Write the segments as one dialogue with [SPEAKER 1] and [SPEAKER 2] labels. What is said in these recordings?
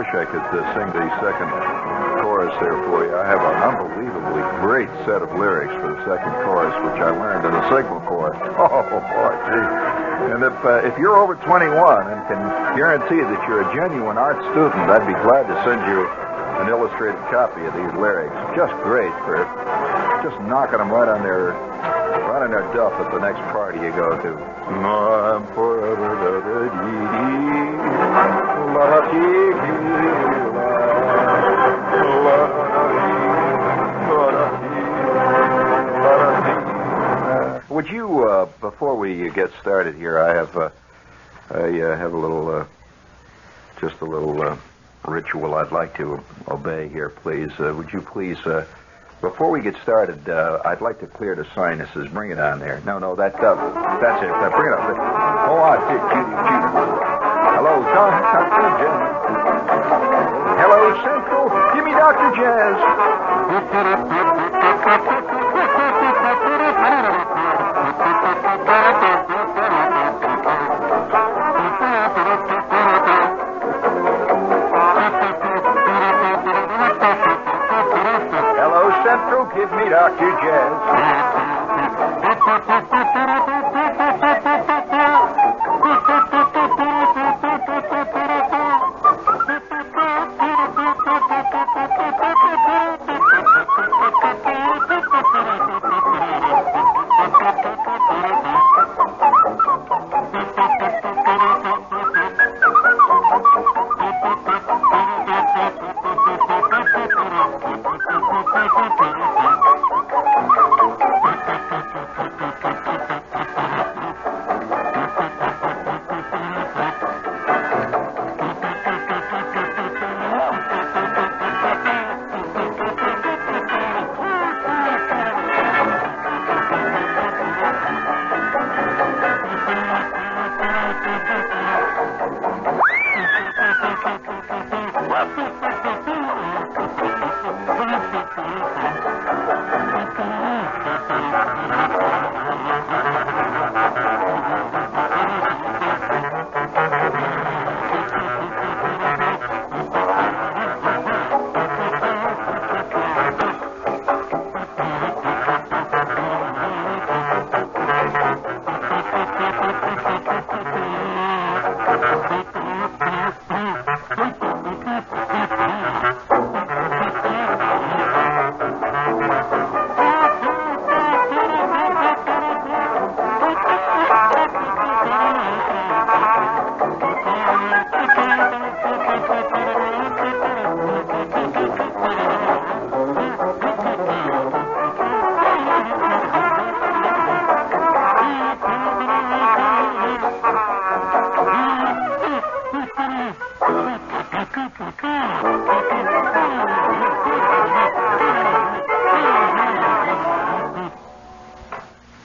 [SPEAKER 1] wish I could sing the second chorus there for you. I have an unbelievably great set of lyrics for the second chorus, which I learned in a signal course. Oh, boy, gee. And if you're over 21 and can guarantee that you're a genuine art student, I'd be glad to send you an illustrated copy of these lyrics. Just great for just knocking them right on their duff at the next party you go to. I'm forever Would you, before we get started here, I have a little, just a little ritual I'd like to obey here, please. Would you please, before we get started, I'd like to clear the sinuses. Bring it on there. No, that's it. Bring it up. Oh, on. Hello, Dr. Jazz. Hello, Central. Give me Dr. Jazz. Central, give me Dr. Jazz.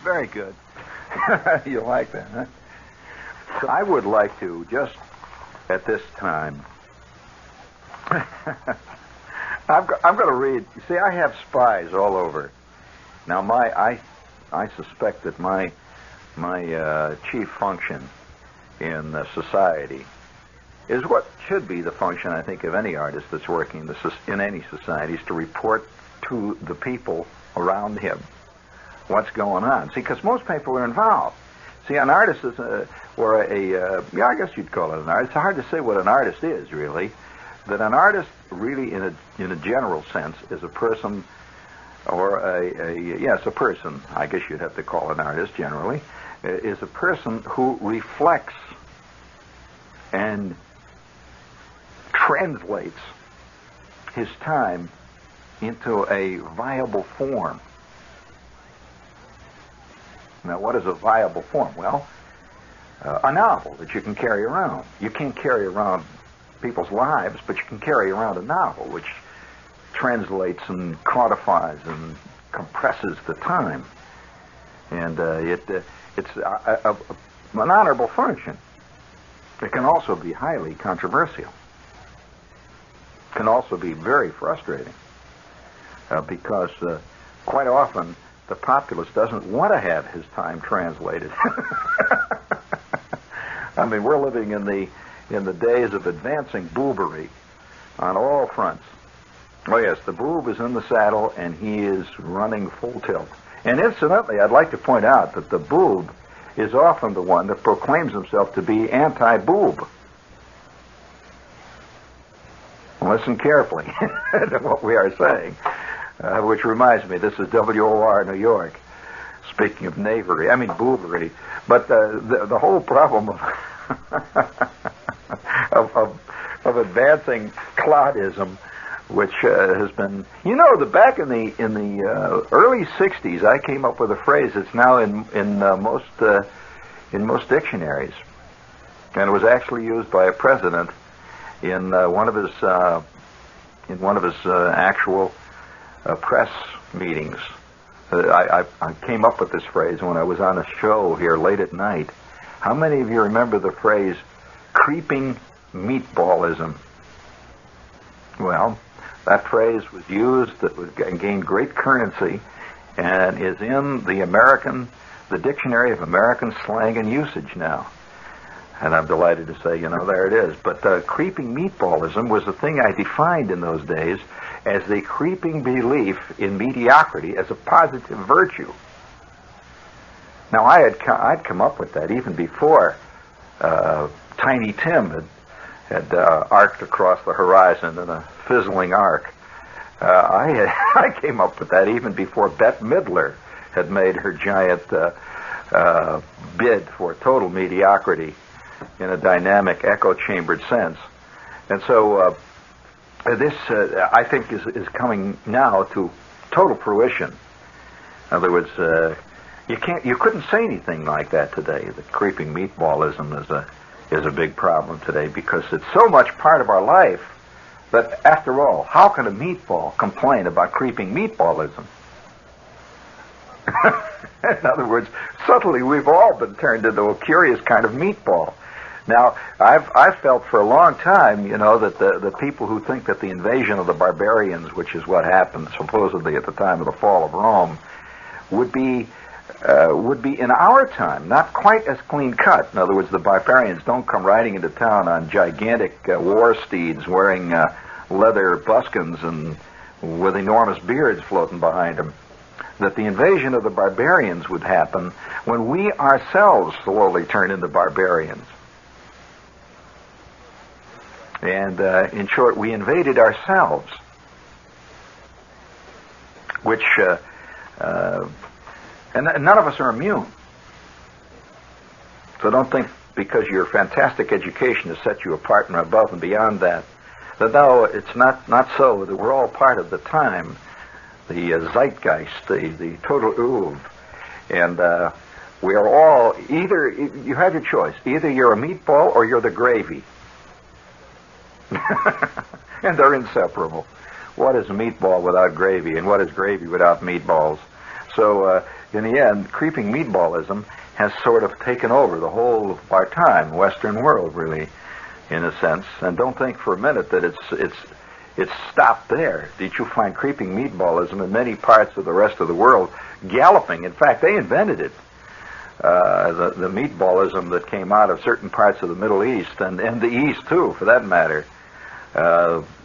[SPEAKER 1] Very good. You like that, huh? I would like to, just at this time, I'm going to read. You see, I have spies all over. Now, I suspect that my chief function in society is what should be the function, I think, of any artist that's working in any society, is to report to the people around him what's going on. See, because most people are involved. See, an artist is I guess you'd call it an artist. It's hard to say what an artist is, really. That an artist, really, in a general sense, is a person, or a person, I guess you'd have to call an artist, generally, is a person who reflects and translates his time into a viable form. Now, what is a viable form? Well, a novel that you can carry around. You can't carry around people's lives, but you can carry around a novel which translates and codifies and compresses the time. And it's an honorable function. It can also be highly controversial. It can also be very frustrating because quite often the populace doesn't want to have his time translated. I mean, we're living in the days of advancing boobery, on all fronts. Oh yes, the boob is in the saddle and he is running full tilt. And incidentally, I'd like to point out that the boob is often the one that proclaims himself to be anti-boob. Listen carefully to what we are saying, which reminds me, this is WOR New York. Speaking of knavery, I mean boobery, but the whole problem of advancing clodism, which has been, back in the early '60s, I came up with a phrase that's now in most dictionaries, and it was actually used by a president in one of his actual press meetings. I came up with this phrase when I was on a show here late at night. How many of you remember the phrase creeping meatballism? Well, that phrase was used, gained great currency, and is in the Dictionary of American Slang and Usage now. And I'm delighted to say, there it is. But creeping meatballism was the thing I defined in those days as the creeping belief in mediocrity as a positive virtue. Now, I'd come up with that even before Tiny Tim had arced across the horizon in a fizzling arc. I came up with that even before Bette Midler had made her giant bid for total mediocrity in a dynamic, echo-chambered sense. And so this, I think, is coming now to total fruition. In other words, you couldn't say anything like that today. The creeping meatballism is a big problem today because it's so much part of our life that, after all, how can a meatball complain about creeping meatballism? In other words, subtly we've all been turned into a curious kind of meatball. Now, I've felt for a long time, that the people who think that the invasion of the barbarians, which is what happened supposedly at the time of the fall of Rome, would be in our time not quite as clean cut. In other words, the barbarians don't come riding into town on gigantic war steeds wearing leather buskins and with enormous beards floating behind them. That the invasion of the barbarians would happen when we ourselves slowly turn into barbarians. And in short, we invaded ourselves, which, and none of us are immune. So don't think because your fantastic education has set you apart and above and beyond that no, it's not so, that we're all part of the time, the zeitgeist, the total oeuvre. And we are all, either, you have your choice, either you're a meatball or you're the gravy. And they're inseparable. What is a meatball without gravy, and what is gravy without meatballs? So, in the end, creeping meatballism has sort of taken over the whole of our time, Western world, really, in a sense. And don't think for a minute that it's stopped there. Did you find creeping meatballism in many parts of the rest of the world galloping? In fact, they invented it. The meatballism that came out of certain parts of the Middle East, and the East, too, for that matter,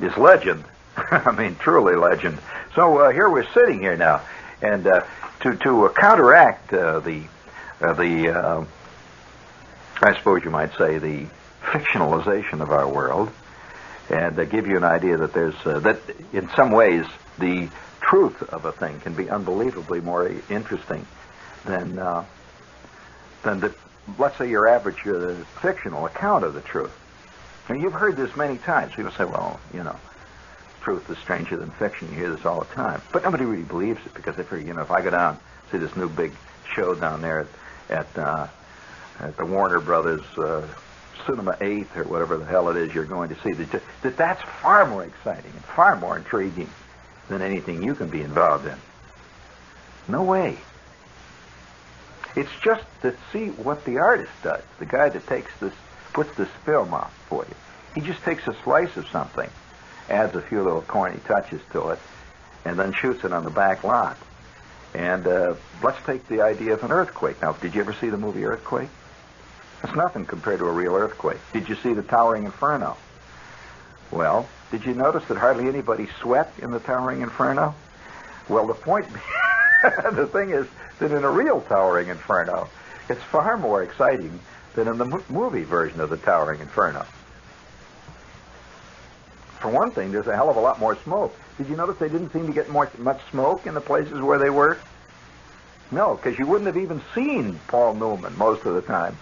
[SPEAKER 1] is legend. I mean, truly legend. So here we're sitting here now, and to counteract I suppose you might say, the fictionalization of our world, and give you an idea that there's that in some ways the truth of a thing can be unbelievably more interesting than the, let's say, your average fictional account of the truth. Now, you've heard this many times. People say, well, truth is stranger than fiction. You hear this all the time. But nobody really believes it because they figure, if I go down, see this new big show down there at the Warner Brothers Cinema 8th or whatever the hell it is you're going to see, that's far more exciting and far more intriguing than anything you can be involved in. No way. It's just to see what the artist does, the guy that puts this film off for you. He just takes a slice of something, adds a few little corny touches to it, and then shoots it on the back lot. And let's take the idea of an earthquake. Now, did you ever see the movie Earthquake? It's nothing compared to a real earthquake. Did you see the Towering Inferno? Well, Did you notice that hardly anybody sweat in the Towering Inferno? Well, the point, the thing is that in a real Towering Inferno, it's far more exciting than in the movie version of the Towering Inferno. For one thing, there's a hell of a lot more smoke. Did you notice they didn't seem to get much smoke in the places where they were? No, because you wouldn't have even seen Paul Newman most of the time.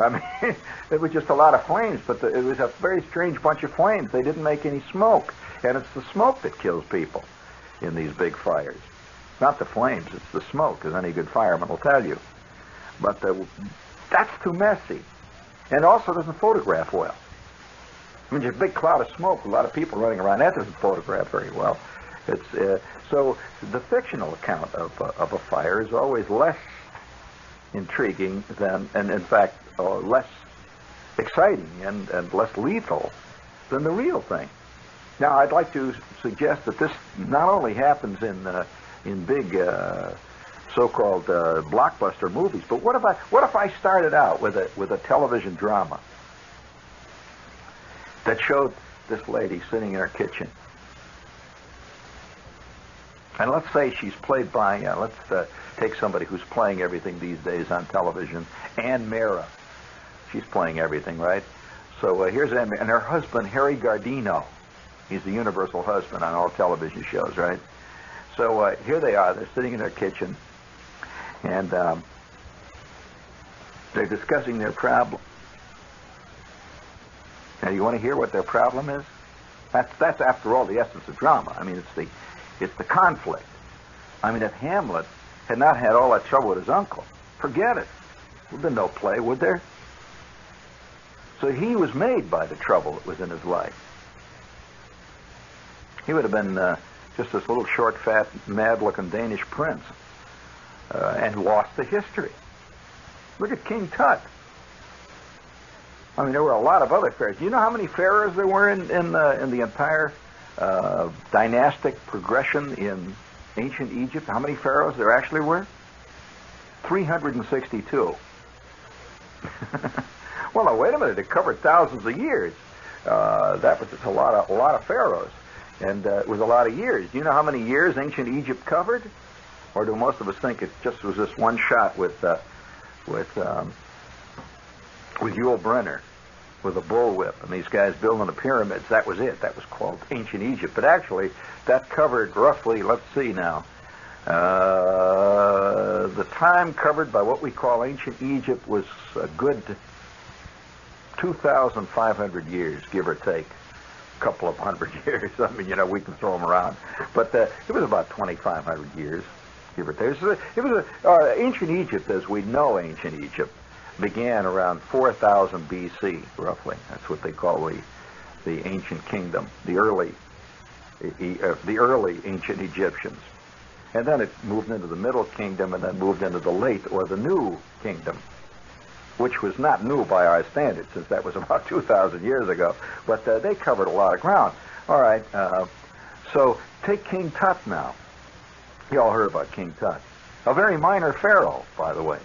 [SPEAKER 1] I mean, it was just a lot of flames, but it was a very strange bunch of flames. They didn't make any smoke, and it's the smoke that kills people in these big fires. Not the flames, it's the smoke, as any good fireman will tell you. But that's too messy, and also doesn't photograph well. I mean, there's a big cloud of smoke, a lot of people running around. That doesn't photograph very well. It's so the fictional account of a fire is always less intriguing than, and in fact, less exciting and less lethal than the real thing. Now, I'd like to suggest that this not only happens in big so-called blockbuster movies, but what if I started out with a television drama that showed this lady sitting in her kitchen, and let's say she's played by let's take somebody who's playing everything these days on television, Ann Mara. She's playing everything, right? So here's Ann Mara, and her husband Harry Gardino. He's the universal husband on all television shows, right? So here they are. They're sitting in their kitchen, and they're discussing their problem. Now, you want to hear what their problem is? That's after all the essence of drama. I mean, it's the conflict. I mean, if Hamlet had not had all that trouble with his uncle, forget it. There'd been no play, would there? So he was made by the trouble that was in his life. He would have been just this little short, fat, mad-looking Danish prince and lost the history. Look at King Tut. I mean, there were a lot of other pharaohs. Do you know how many pharaohs there were in the entire dynastic progression in ancient Egypt? How many pharaohs there actually were? 362. Well, now, wait a minute. It covered thousands of years. That was just a lot of pharaohs, and it was a lot of years. Do you know how many years ancient Egypt covered? Or do most of us think it just was this one shot with Yul Brynner with a bullwhip and these guys building the pyramids? That was it. That was called ancient Egypt. But actually, that covered roughly, let's see now, the time covered by what we call ancient Egypt was a good 2,500 years, give or take. A couple of hundred years. I mean, we can throw them around. But it was about 2,500 years, give or take. It was ancient Egypt, as we know ancient Egypt, began around 4000 BC, roughly. That's what they call the ancient kingdom, the early ancient Egyptians. And then it moved into the Middle Kingdom and then moved into the late or the New Kingdom, which was not new by our standards, since that was about 2,000 years ago. But they covered a lot of ground. All right, so take King Tut now. You all heard about King Tut. A very minor pharaoh, by the way.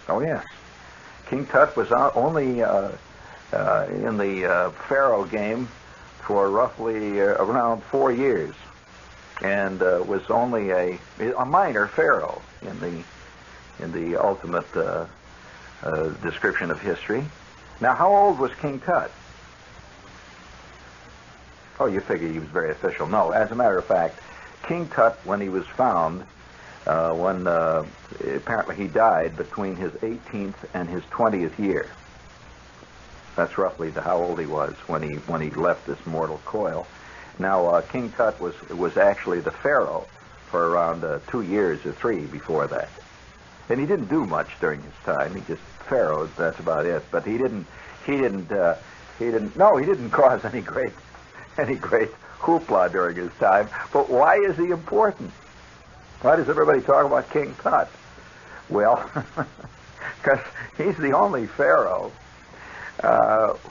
[SPEAKER 1] Oh, yes. King Tut was only in the pharaoh game for roughly around 4 years, and was only a minor pharaoh in the ultimate description of history. Now, how old was King Tut? Oh, you figure he was very official. No, as a matter of fact, King Tut, when he was found, apparently he died between his 18th and his 20th year. That's roughly how old he was when he left this mortal coil. Now, King Tut was actually the pharaoh for around 2 years or 3 before that, and he didn't do much during his time. He just pharaohed. That's about it. But he didn't cause any great hoopla during his time. But why is he important? Why does everybody talk about King Tut? Well, because he's the only pharaoh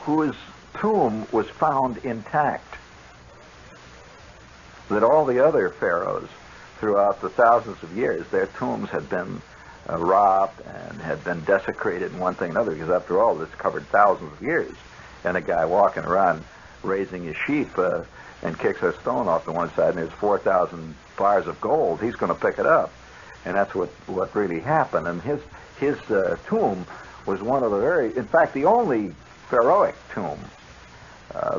[SPEAKER 1] whose tomb was found intact. That all the other pharaohs throughout the thousands of years, their tombs had been robbed and had been desecrated and one thing and another, because after all, this covered thousands of years. And a guy walking around raising his sheep and kicks a stone off to one side, and there's 4,000 bars of gold, he's going to pick it up. And that's what really happened. And his tomb was one of the in fact, the only pharaohic tomb.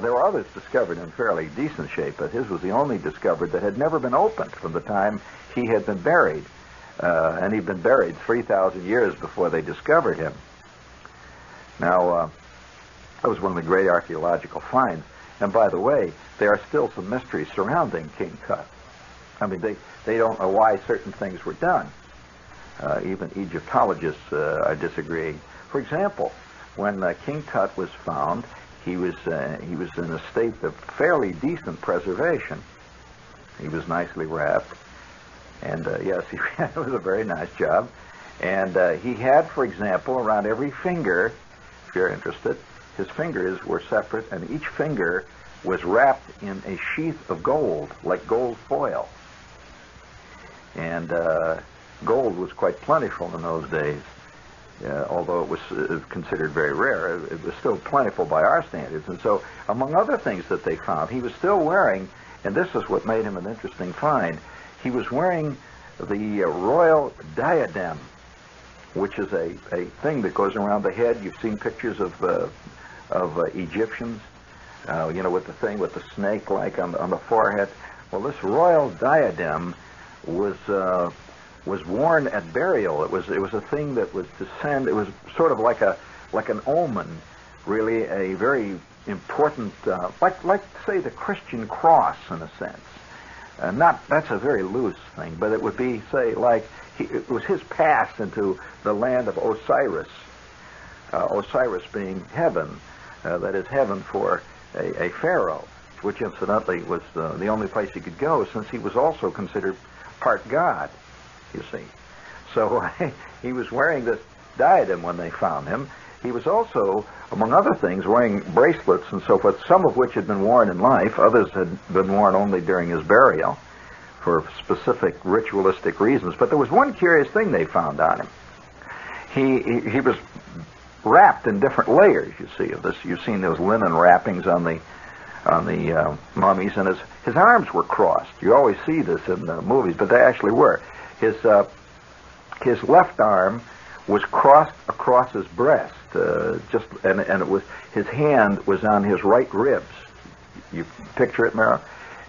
[SPEAKER 1] There were others discovered in fairly decent shape, but his was the only discovered that had never been opened from the time he had been buried. And he'd been buried 3,000 years before they discovered him. Now, that was one of the great archaeological finds. And by the way, there are still some mysteries surrounding King Tut. I mean, they don't know why certain things were done. Even Egyptologists are disagreeing. For example, when King Tut was found, he was in a state of fairly decent preservation. He was nicely wrapped, and yes, it was a very nice job. And he had, for example, around every finger, if you're interested, his fingers were separate, and each finger was wrapped in a sheath of gold, like gold foil. And gold was quite plentiful in those days. Although it was considered very rare, it was still plentiful by our standards. And so, among other things that they found, he was still wearing, and this is what made him an interesting find, he was wearing the royal diadem, which is a thing that goes around the head. You've seen pictures of Egyptians, with the thing with the snake like on the forehead. Well, this royal diadem was worn at burial. It was a thing that was to send. It was sort of like an omen, really, a very important, like say the Christian cross in a sense. That's a very loose thing, but it would be, say, like it was his pass into the land of Osiris. Osiris being heaven, that is heaven for a pharaoh, which incidentally was the only place he could go, since he was also considered part god, you see. So he was wearing this diadem when they found him. He was also, among other things, wearing bracelets and so forth, some of which had been worn in life, others had been worn only during his burial for specific ritualistic reasons. But there was one curious thing they found on him. He was wrapped in different layers, you see, of this. You've seen those linen wrappings on the mummies, and his arms were crossed. You always see this in the movies, but they actually were. His left arm was crossed across his breast, and it was, his hand was on his right ribs. You picture it, Mara?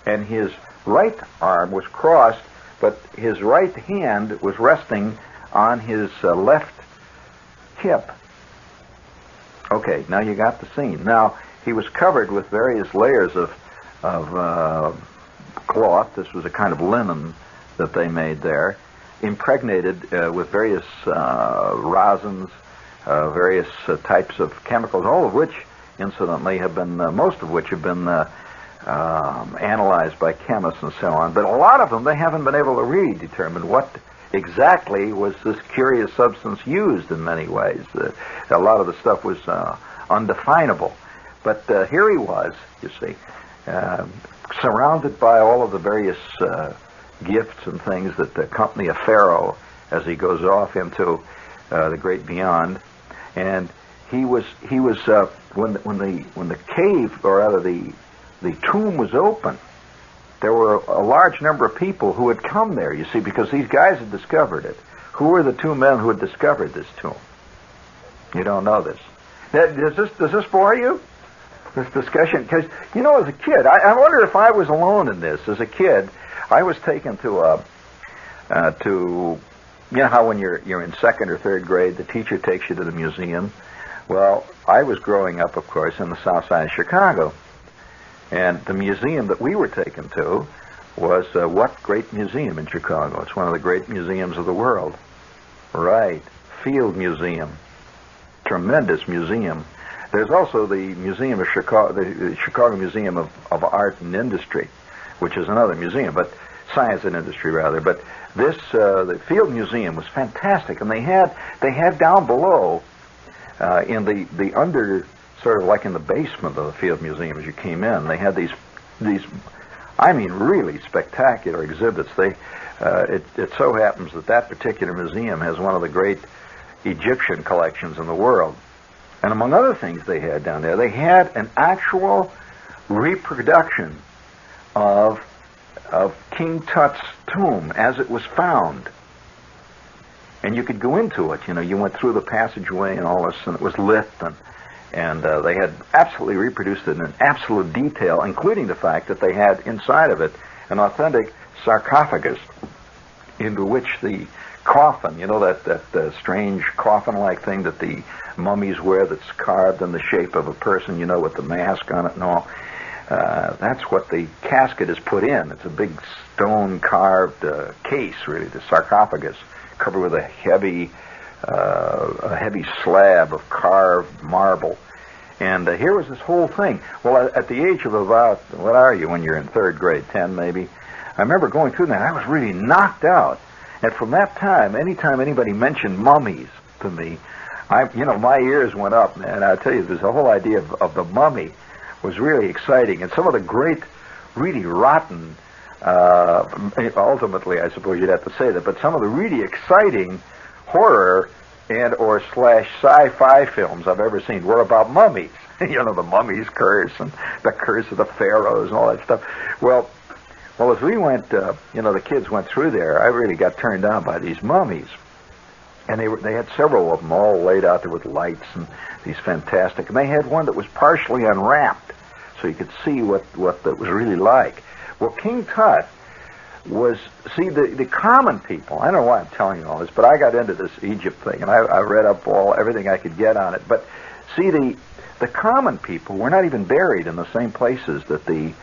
[SPEAKER 1] And his right arm was crossed, but his right hand was resting on his left hip. Okay, now you got the scene. Now, he was covered with various layers of cloth. This was a kind of linen that they made there, impregnated with various resins, various types of chemicals, all of which, incidentally, have been, most of which have been analyzed by chemists and so on. But a lot of them, they haven't been able to determine what exactly was this curious substance used in many ways. A lot of the stuff was undefinable. But here he was, you see, surrounded by all of the various gifts and things that accompany a pharaoh as he goes off into the great beyond. And he was when the cave, or rather the tomb was open, there were a large number of people who had come there, you see, because these guys had discovered it. Who were the two men who had discovered this tomb? You don't know this. Does this bore you, this discussion? Because, as a kid, I wonder if I was alone in this. As a kid, I was taken to how when you're in second or third grade, the teacher takes you to the museum. Well, I was growing up, of course, in the south side of Chicago. And the museum that we were taken to was what great museum in Chicago? It's one of the great museums of the world. Right. Field Museum. Tremendous museum. There's also the Museum of Chicago, the Chicago Museum of Art and Industry, which is another museum, but science and industry rather. But this, the Field Museum was fantastic, and they had down below, in the under, sort of like in the basement of the Field Museum as you came in, they had these, I mean, really spectacular exhibits. It so happens that particular museum has one of the great Egyptian collections in the world. And among other things they had down there, they had an actual reproduction of King Tut's tomb as it was found. And you could go into it. You went through the passageway and all this, and it was lit, and they had absolutely reproduced it in absolute detail, including the fact that they had inside of it an authentic sarcophagus into which the coffin, that strange coffin-like thing that the mummies wear that's carved in the shape of a person, with the mask on it and all. That's what the casket is put in. It's a big stone-carved case, really, the sarcophagus, covered with a heavy slab of carved marble. And here was this whole thing. Well, at the age of about, what are you when you're in third grade, 10 maybe? I remember going through that. I was really knocked out. And from that time, anytime anybody mentioned mummies to me, my ears went up, man. I tell you, there's the whole idea of the mummy was really exciting. And some of the great, really rotten, ultimately, I suppose you'd have to say that, but some of the really exciting horror and/or / sci-fi films I've ever seen were about mummies. The mummy's curse and the curse of the Pharaohs and all that stuff. Well, as we went, the kids went through there, I really got turned on by these mummies. And they had several of them all laid out there with lights and these fantastic. And they had one that was partially unwrapped, so you could see what that was really like. Well, King Tut was, see, the common people, I don't know why I'm telling you all this, but I got into this Egypt thing, and I read up everything I could get on it. But see, the common people were not even buried in the same places that the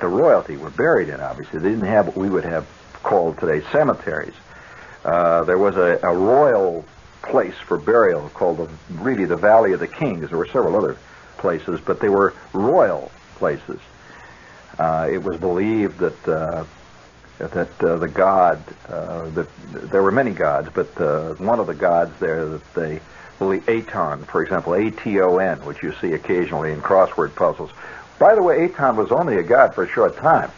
[SPEAKER 1] royalty were buried in, obviously. They didn't have what we would have called today cemeteries. There was a royal place for burial called the Valley of the Kings. There were several other places, but they were royal places. It was believed that the god, that there were many gods, but one of the gods there that they believe, Aton, for example, Aton, which you see occasionally in crossword puzzles. By the way, Aton was only a god for a short time,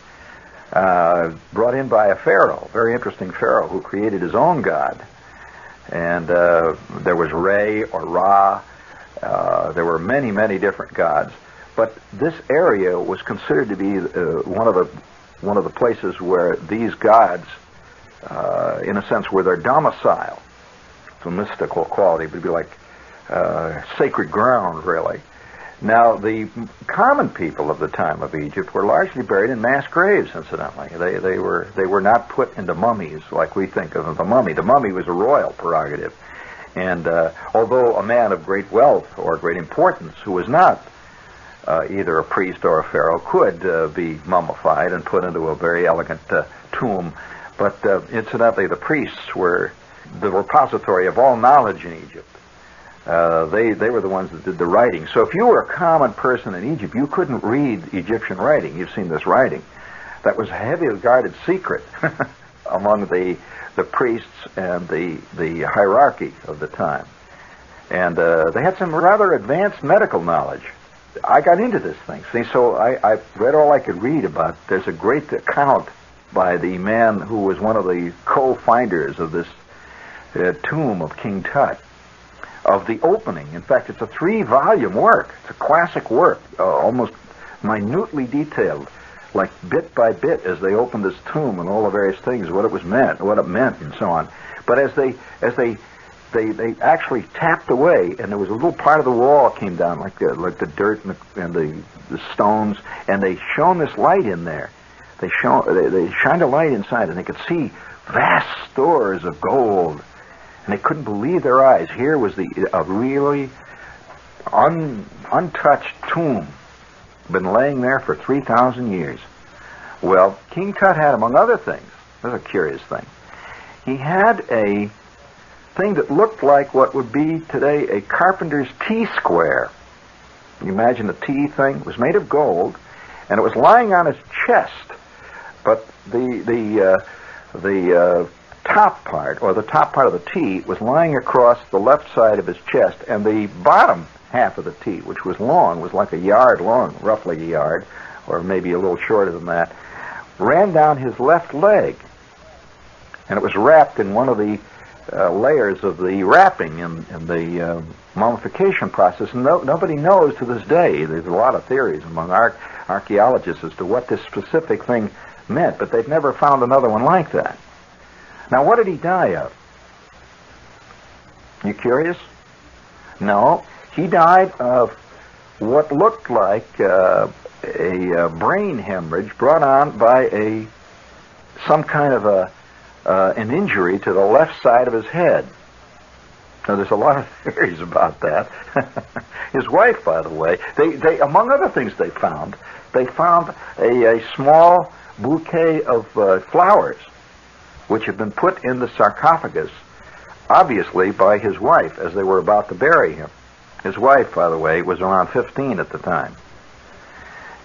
[SPEAKER 1] brought in by a pharaoh, very interesting pharaoh, who created his own god. And there was Re or Ra. There were many, many different gods. But this area was considered to be one of the places where these gods, in a sense, were their domicile. It's a mystical quality. It would be like sacred ground, really. Now, the common people of the time of Egypt were largely buried in mass graves, incidentally. They were not put into mummies like we think of the mummy. The mummy was a royal prerogative. And although a man of great wealth or great importance who was not either a priest or a pharaoh could be mummified and put into a very elegant tomb, but incidentally, the priests were the repository of all knowledge in Egypt. They were the ones that did the writing. So if you were a common person in Egypt, you couldn't read Egyptian writing. You've seen this writing. That was a heavily guarded secret among the priests and the hierarchy of the time. And they had some rather advanced medical knowledge. I got into this thing. See, so I read all I could read about. There's a great account by the man who was one of the co-finders of this tomb of King Tut, of the opening. In fact, it's a 3-volume work. It's a classic work, almost minutely detailed, like bit by bit, as they opened this tomb and all the various things, what it meant, and so on. But as they actually tapped away, and there was a little part of the wall came down, like the dirt and the stones, and they shone this light in there. They shined a light inside, and they could see vast stores of gold. And they couldn't believe their eyes. Here was a really untouched tomb, been laying there for 3,000 years. Well, King Tut had, among other things, this is a curious thing, he had a thing that looked like what would be today a carpenter's T-square. You imagine the T thing? It was made of gold, and it was lying on his chest, but the top part, or the top part of the T, was lying across the left side of his chest, and the bottom half of the T, which was long, was like a yard long, roughly a yard, or maybe a little shorter than that, ran down his left leg, and it was wrapped in one of the layers of the wrapping in the mummification process. And nobody knows to this day. There's a lot of theories among archaeologists as to what this specific thing meant, but they've never found another one like that. Now, what did he die of? You curious? No, he died of what looked like a brain hemorrhage brought on by some kind of an injury to the left side of his head. Now, there's a lot of theories about that. His wife, by the way, they among other things they found a small bouquet of flowers which had been put in the sarcophagus, obviously by his wife as they were about to bury him. His wife, by the way, was around 15 at the time.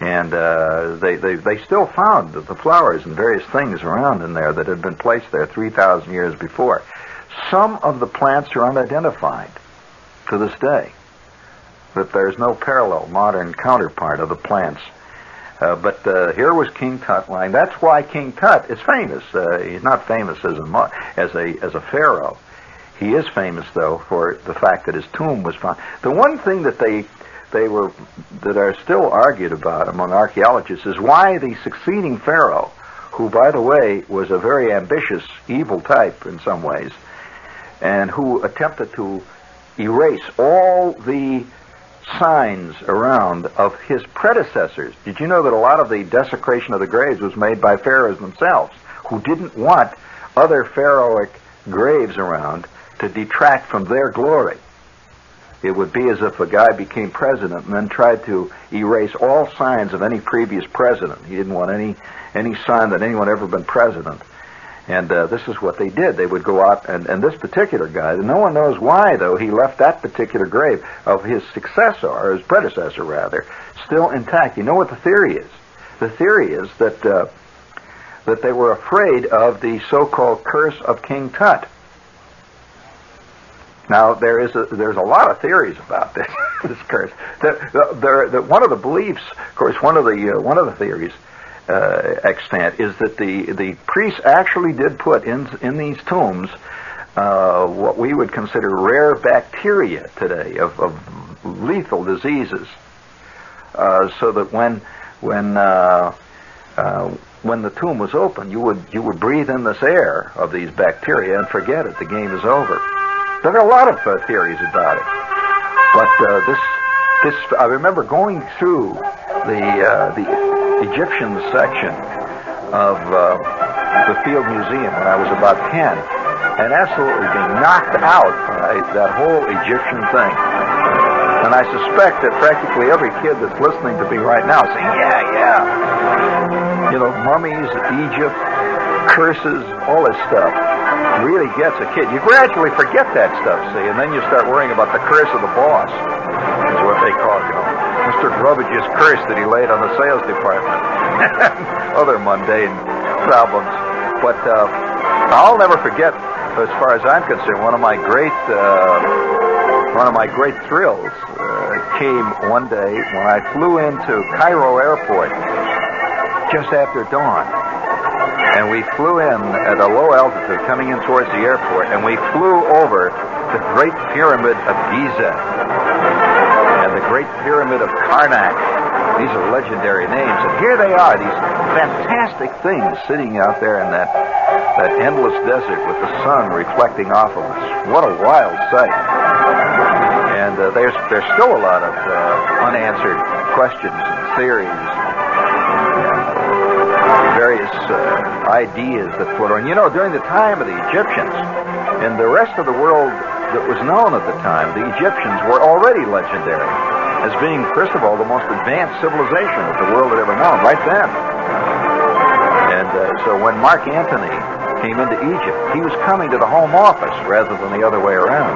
[SPEAKER 1] And they still found the flowers and various things around in there that had been placed there 3,000 years before. Some of the plants are unidentified to this day, that there's no parallel modern counterpart of the plants. But here was King Tut lying. That's why King Tut is famous. He's not famous as a pharaoh. He is famous, though, for the fact that his tomb was found. The one thing that that are still argued about among archaeologists is why the succeeding pharaoh, who, by the way, was a very ambitious, evil type in some ways, and who attempted to erase all the signs around of his predecessors. Did you know that a lot of the desecration of the graves was made by pharaohs themselves, who didn't want other pharaohic graves around to detract from their glory? It would be as if a guy became president and then tried to erase all signs of any previous president. He didn't want any sign that anyone ever been president. And this is what they did. They would go out, and this particular guy, no one knows why, though, he left that particular grave of his successor, or his predecessor, rather, still intact. You know what the theory is? The theory is that they were afraid of the so-called curse of King Tut. Now, there's a lot of theories about this curse. One of the beliefs, of course, one of the theories extant is that the priests actually did put in these tombs what we would consider rare bacteria today of lethal diseases, so that when the tomb was open, you would breathe in this air of these bacteria and forget it. The game is over. There are a lot of theories about it, but this I remember going through the Egyptian section of the Field Museum when I was about 10, and absolutely being knocked out by that whole Egyptian thing. And I suspect that practically every kid that's listening to me right now is saying, yeah, you know, mummies, Egypt, curses, all this stuff really gets a kid. You gradually forget that stuff, see, and then you start worrying about the curse of the boss, is what they call it, you know. Mr. Grubbage's curse that he laid on the sales department. Other mundane problems. But I'll never forget, as far as I'm concerned, one of my great thrills came one day when I flew into Cairo Airport just after dawn. And we flew in at a low altitude coming in towards the airport, and we flew over the Great Pyramid of Giza and the Great Pyramid of Karnak. These are legendary names. And here they are, these fantastic things sitting out there in that endless desert with the sun reflecting off of us. What a wild sight. And there's still a lot of unanswered questions and theories, various ideas that float on. You know, during the time of the Egyptians and the rest of the world that was known at the time, the Egyptians were already legendary as being, first of all, the most advanced civilization that the world had ever known, right then. And so when Mark Antony came into Egypt, he was coming to the home office rather than the other way around.